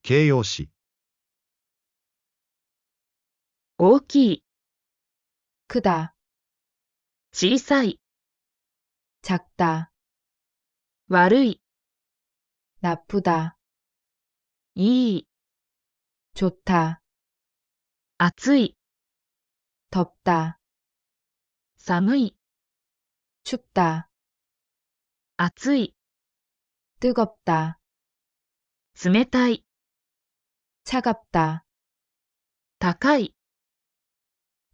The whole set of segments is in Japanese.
形容詞。大きい、 크다, 小さい、 작다, 悪い、 나쁘다, いい、 좋다, 暑い、 덥다, 寒い、 춥다, 暑い、 뜨겁다, 冷たい、 차갑다, 高い、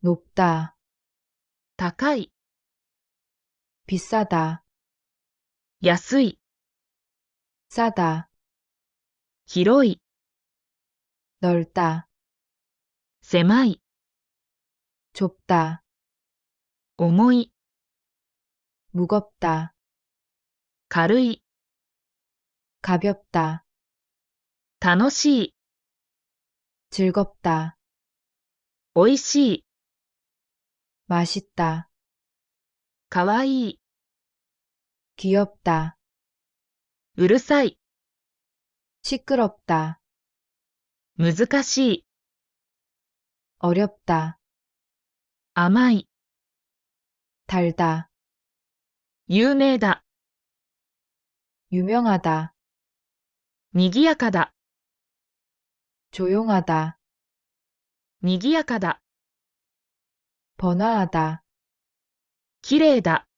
높다, 高い、 비싸다, 安い、 싸다, 広い、 넓다, 狭い、 좁다, 重い、 무겁다, 軽い、 가볍다, 楽しい、 즐겁다, おいしい、 맛있다, かわいい、 귀엽다, うるさい、 시끄럽다, 難しい、 어렵다, 甘い、 달다, 有名だ、 유명하다, にぎやかだ、 조용하다, にぎやかだ、 번화하다, きれいだ、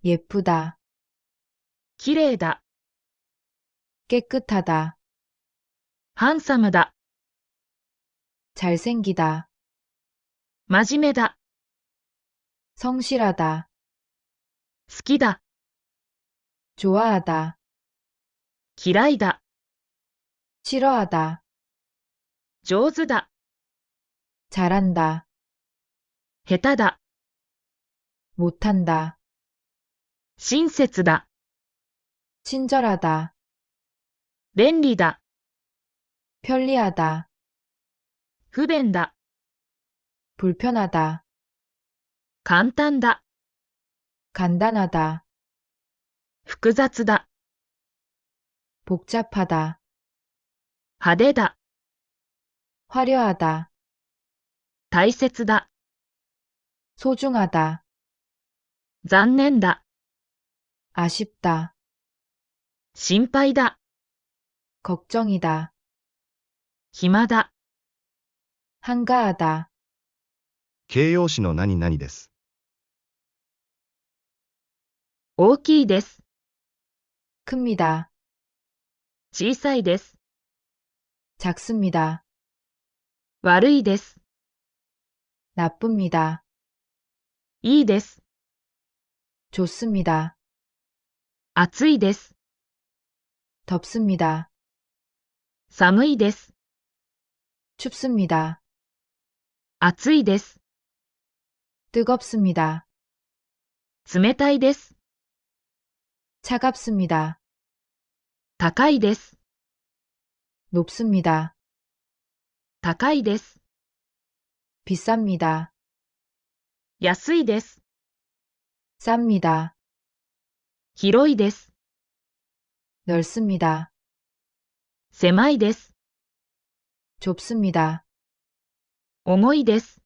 예쁘다, きれいだ、 깨끗하다, ハンサムだ、 잘생기다, 真面目だ、 성실하다, 好きだ、 좋아하다, 嫌いだ、 싫어하다, 上手だ、 잘한다, 下手だ、 못한다, 親切だ、 친절하다, 便利だ、 편리하다, 不便だ、 불편하다, 簡単だ、 간단하다, 複雑だ、 복잡하다, 派手だ、 화려하다, 大切だ、 소중하다, 残念だ、 아쉽다, 心配だ、 걱정이다, 暇だ、 한가하다, 形容詞の何々です。大きいです、 큽니다, 小さいです、 작습니다, 悪いです、 나쁩니다, いいです、 좋습니다, 暑いです、 덥습니다, 寒いです、 춥습니다, 暑いです、 뜨겁습니다, 冷たいです、 차갑습니다, 高いです、 높습니다, 高いです、 비쌉니다, 安いです、 쌉니다, 広いです、 넓습니다, 狭いです、 좁습니다, 重いです、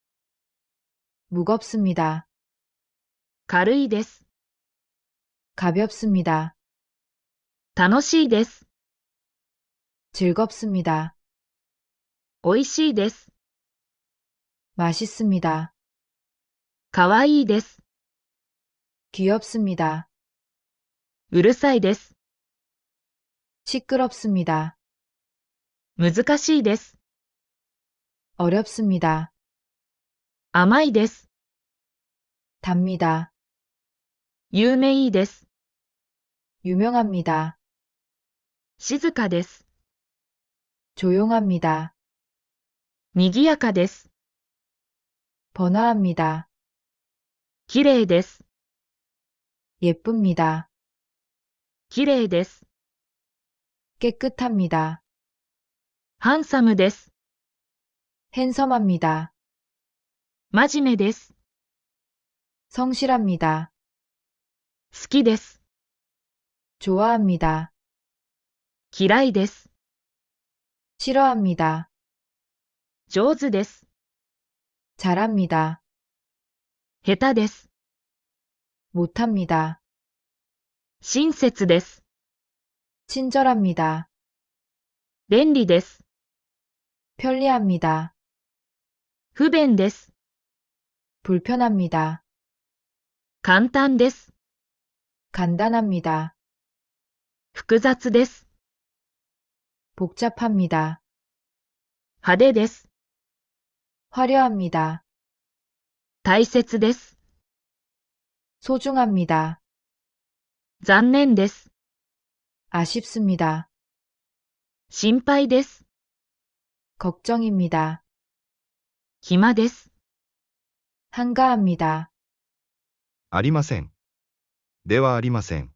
무겁습니다, 軽いです、 가볍습니다, 楽しいです、 즐겁습니다, おいしいです、 맛있습니다, かわいいです、 귀엽습니다, うるさいです、 시끄럽습니다, 難しいです、 어렵습니다, 甘いです、 답니다, 有名です、 유명합니다, 静かです、 조용합니다, にぎやかです、 번화합니다, きれいです、 예쁩니다, きれいです、 깨끗합니다, ハンサムです、 핸섬합니다, 真面目です、 성실합니다, 好きです、 좋아합니다, 嫌いです。 싫어합니다. 上手です。 잘합니다. 下手です。 못합니다. 親切です。 친절합니다. 便利です。 편리합니다. 不便です。 불편합니다. 簡単です。 간단합니다. 複雑です。 복잡합니다. 派手です。 화려합니다. 大切です。 소중합니다. 残念です。 아쉽습니다. 心配です。 걱정입니다. 暇です。 한가합니다. ありません。ではありません。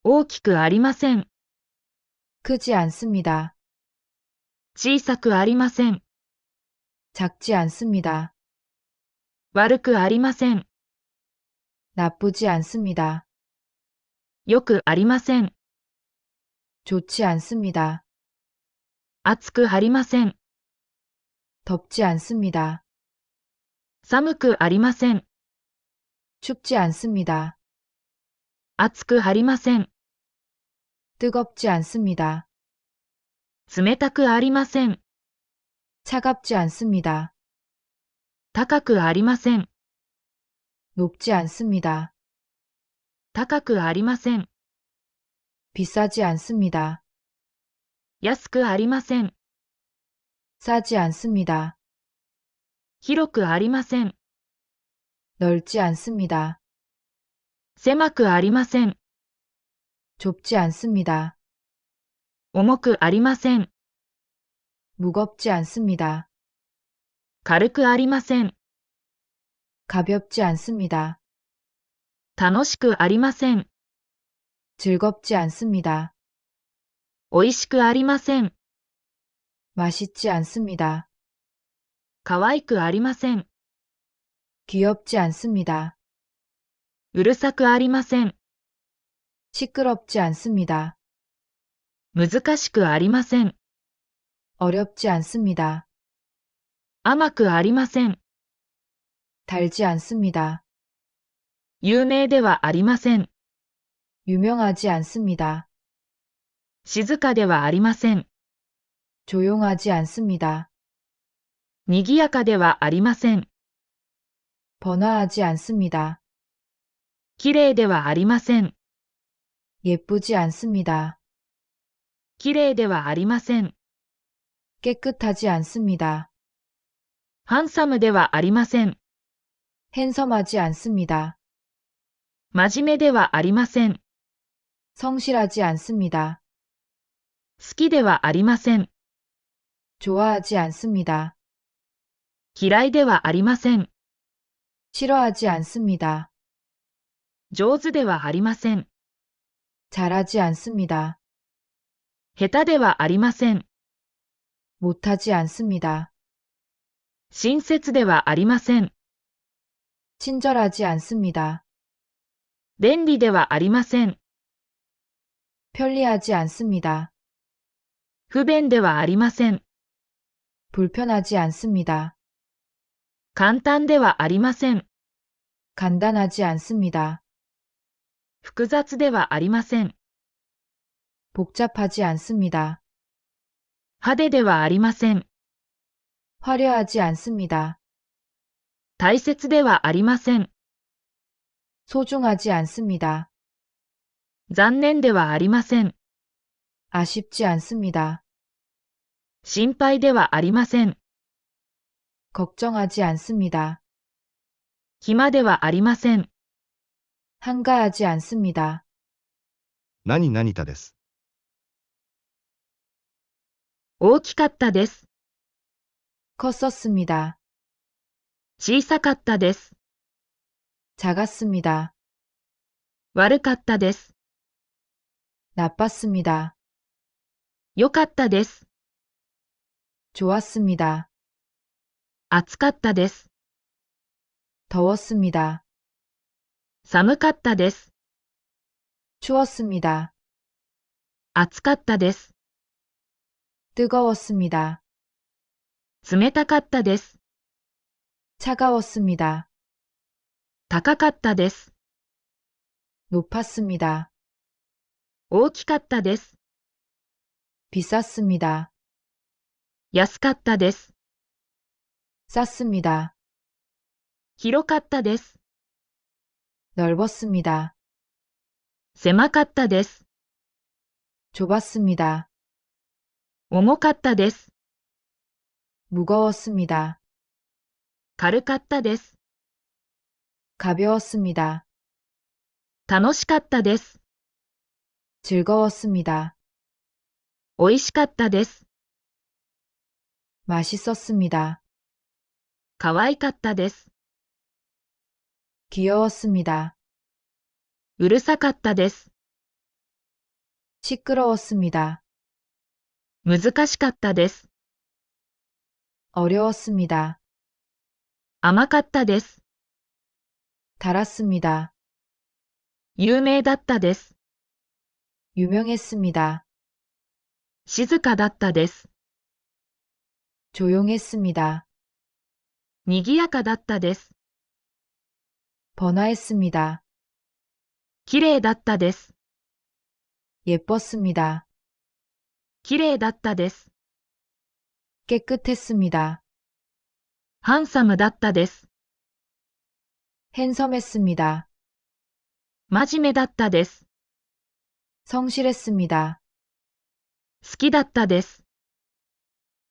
大きくありません。 크지 않습니다. 小さくありません。 작지 않습니다. 悪くありません。 나쁘지 않습니다. よくありません。 좋지 않습니다. 暑くありません。 덥지 않습니다. 寒くありません。 춥지 않습니다. 暑くありません。 뜨겁지 않습니다. 冷たくありません。 차갑지 않습니다. 高くありません。 높지 않습니다. 高くありません。 비싸지 않습니다. 安くありません。 싸지 않습니다. 広くありません。 넓지 않습니다. 狭くありません。 좁지 않습니다. 重くありません。 무겁지 않습니다. 軽くありません。 가볍지 않습니다. 楽しくありません。 즐겁지 않습니다. おいしくありません。 맛있지 않습니다. 可愛くありません。 귀엽지 않습니다. うるさくありません。 시끄럽지 않습니다. 難しくありません。 어렵지 않습니다. 甘くありません。 달지 않습니다. 有名ではありません。 유명하지 않습니다. 静かではありません。 조용하지 않습니다. 賑やかではありません。 번화하지 않습니다. きれいではありません。 예쁘지 않습니다. きれいではありません。 깨끗하지 않습니다. ハンサムではありません。 핸섬하지 않습니다. 真面目ではありません。 성실하지 않습니다. 好きではありません。 좋아하지 않습니다. 嫌いではありません。 싫어하지 않습니다. 上手ではありません。 잘하지 않습니다. 下手ではありません。 못하지 않습니다. 親切ではありません。 친절하지 않습니다. 便利ではありません。 편리하지 않습니다. 不便ではありません。 불편하지 않습니다. 簡単ではありません。 간단하지 않습니다. 複雑ではありません。 복잡하지 않습니다. 派手ではありません。 화려하지 않습니다. 大切ではありません。 소중하지 않습니다. 残念ではありません。 아쉽지 않습니다. 心配ではありません。 걱정하지 않습니다. 暇ではありません。 한가하지 않습니다. 何々たです。大きかったです。 컸었습니다. 小さかったです。 작았습니다. 悪かったです。 나빴습니다. 良かったです。 좋았습니다. 暑かったです。 더웠습니다. 寒かったです。 추웠습니다. 暑かったです。 뜨거웠습니다. 冷たかったです。 차가웠습니다. 高かったです。 높았습니다. 大きかったです。 비쌌습니다. 安かったです。 쌌습니다. 広かったです。 넓었습니다. 狭かったです。 좁았습니다. 重かったです。 무거웠습니다. 軽かったです。 가벼웠습니다. 楽しかったです。 즐거웠습니다. 美味しかったです。 맛있었습니다. 可愛かったです。 귀여웠습니다. うるさかったです。 시끄러웠습니다. 難しかったです。 어려웠습니다. 甘かったです。 달았습니다. 有名だったです。 유명했습니다. 静かだったです。 조용했습니다. 賑やかだったです。 번화했습니다. 綺麗だったです。 예뻤습니다. 綺麗だったです。 깨끗했습니다. ハンサムだったです。 핸섬했습니다. 真面目だったです。 성실했습니다. 好きだったです。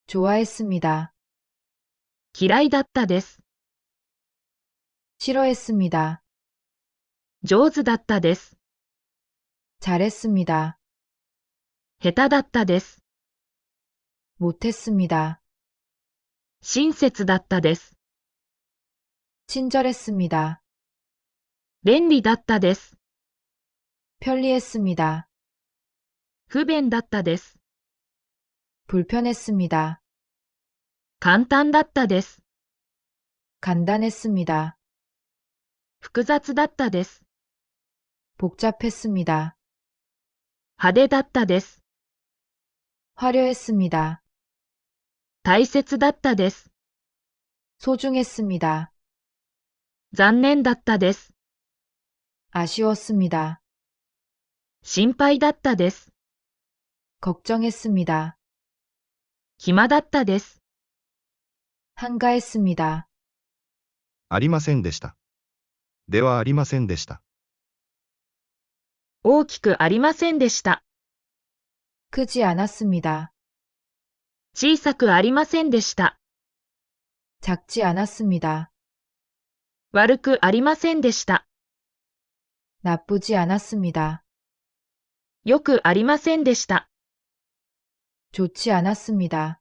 좋아했습니다. 嫌いだったです。 싫어했습니다. 上手だったです。 잘했습니다. 下手だったです。 못했습니다. 親切だったです。 친절했습니다. 便利だったです。 편리했습니다. 不便だったです。 불편했습니다. 簡単だったです。 간단했습니다. 複雑だったです。 복잡했습니다. 派手だったです。 화려했습니다. 大切だったです。 소중했습니다. 残念だったです。 아쉬웠습니다. 心配だったです。 걱정했습니다. 暇だったです。 한가했습니다. ありませんでした。ではありませんでした。大きくありませんでした。 크지 않았습니다. 小さくありませんでした。 작지 않았습니다. 悪くありませんでした。 나쁘지 않았습니다. よくありませんでした。 좋지 않았습니다.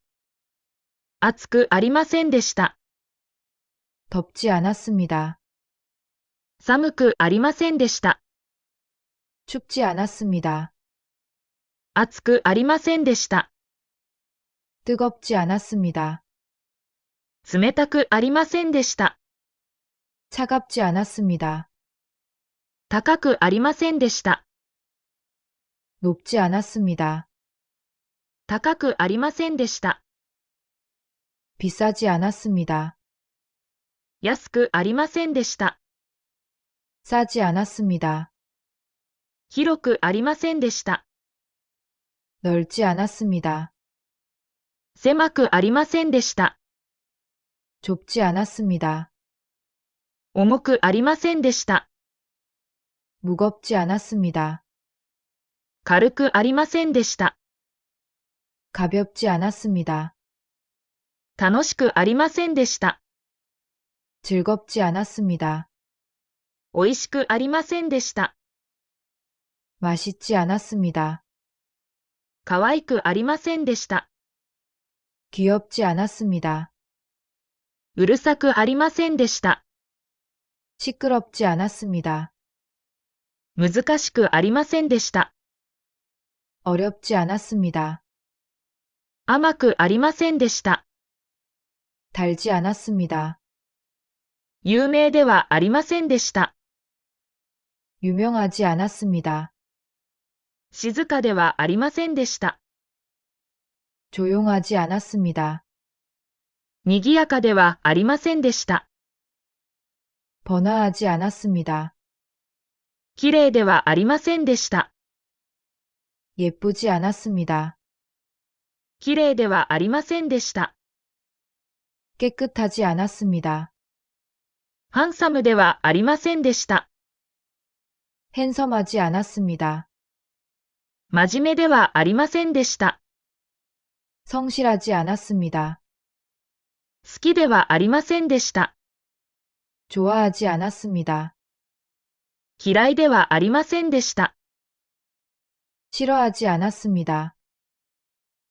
暑くありませんでした。 덥지 않았습니다. 寒くありませんでした。 춥지 않았습니다. 暑くありませんでした。 뜨겁지 않았습니다. 冷たくありませんでした。 차갑지 않았습니다. 高くありませんでした。 높지 않았습니다. 高くありませんでした。 비싸지 않았습니다. 安くありませんでした。 싸지 않았습니다. 広くありませんでした。 넓지 않았습니다. 狭くありませんでした。 좁지 않았습니다. 重くありませんでした。 무겁지 않았습니다. 軽くありませんでした。 가볍지 않았습니다. 楽しくありませんでした。 즐겁지 않았습니다. 美味しくありませんでした。 맛있지 않았습니다. 可愛くありませんでした。 귀엽지 않았습니다. うるさくありませんでした。 시끄럽지 않았습니다. 難しくありませんでした。 어렵지 않았습니다. 甘くありませんでした。 달지 않았습니다. 有名ではありませんでした。 유명하지 않았습니다. 静かではありませんでした。 조용하지 않았습니다.賑やかではありませんでした。번화하지 않았습니다. 綺麗ではありませんでした。 예쁘지 않았습니다. 綺麗ではありませんでした。 깨끗하지 않았습니다. ハンサムではありませんでした。 핸섬하지 않았습니다. 真面目ではありませんでした。 성실하지 않았습니다. 好きではありませんでした。 좋아하지 않았습니다. 嫌いではありませんでした。 싫어하지 않았습니다.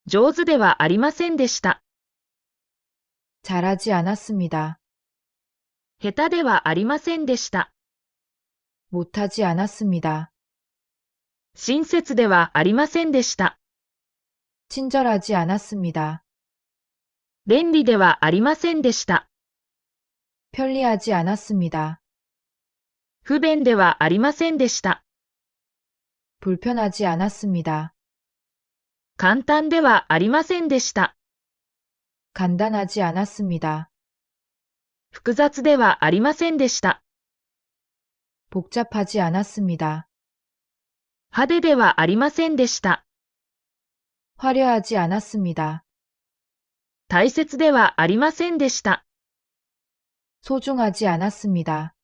上手ではありませんでした。 잘하지 않았습니다. 下手ではありませんでした。 못하지 않았습니다. 親切ではありませんでした。 친절하지 않았습니다. 便利ではありませんでした。 편리하지 않았습니다. 不便ではありませんでした。 불편하지 않았습니다. 簡単ではありませんでした。 간단하지 않았습니다. 複雑ではありませんでした。 복잡하지 않았습니다. 派手ではありませんでした。 화려하지 않았습니다. 大切ではありませんでした。 소중하지 않았습니다.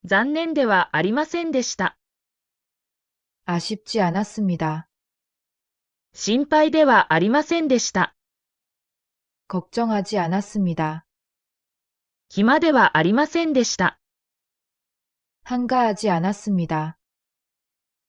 残念ではありませんでした。 아쉽지 않았습니다. 心配ではありませんでした。 걱정하지 않았습니다. 暇ではありませんでした。 한가하지 않았습니다.